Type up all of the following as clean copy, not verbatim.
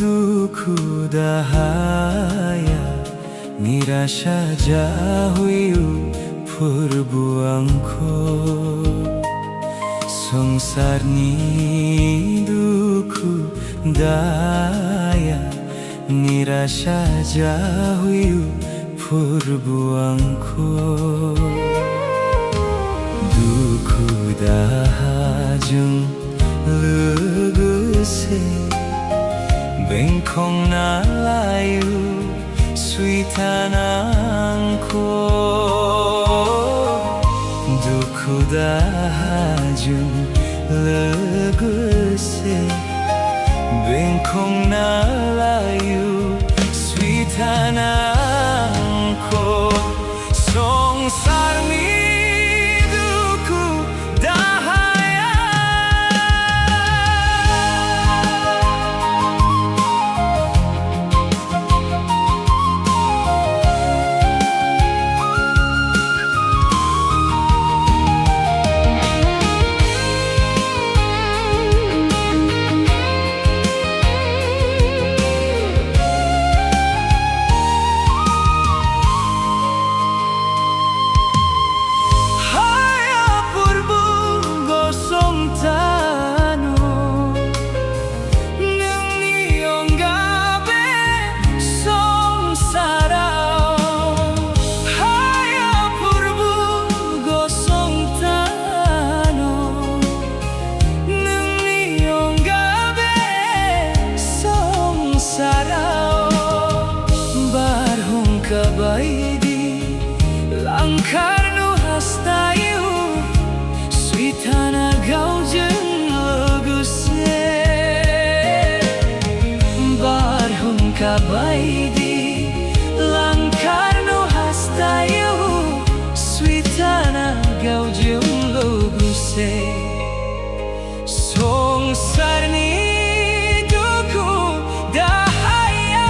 duku dahaya, nirasha jahwyw pwrbu. Songsarni duku dahaya, nirasha jahwyw pwrbu. Duku dahajung logoसे बेंखनना लायो सुइटानांखौ दुखु दाहाजों लोगोसे बेंखनना लायो सुइटानांखौ Songsarni duku dahaya. Baidi langkarnu hastayu suitana gaujung loguse barhumka baidi langkarnu hastayu suitana gaujung loguse Songsarni duku dahaya.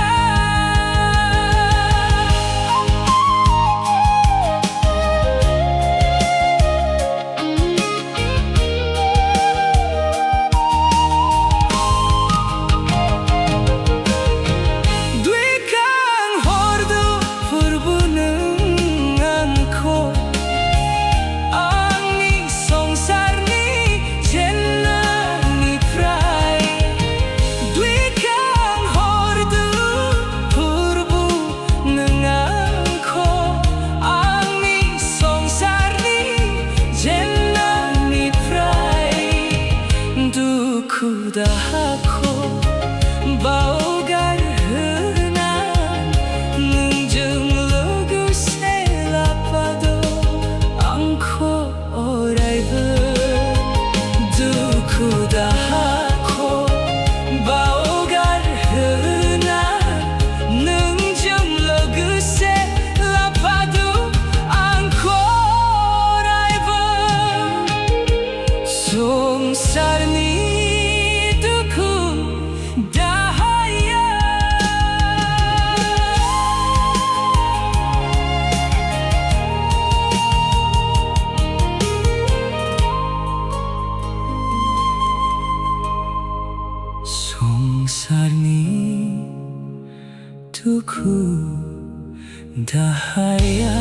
Duku dahaku baugar henan nunjung logose lapado angko oraibe. Duku dahaku baugar henan nunjung logose lapado angko oraibe. Songsarni duku dahaya. Songsarni duku dahaya.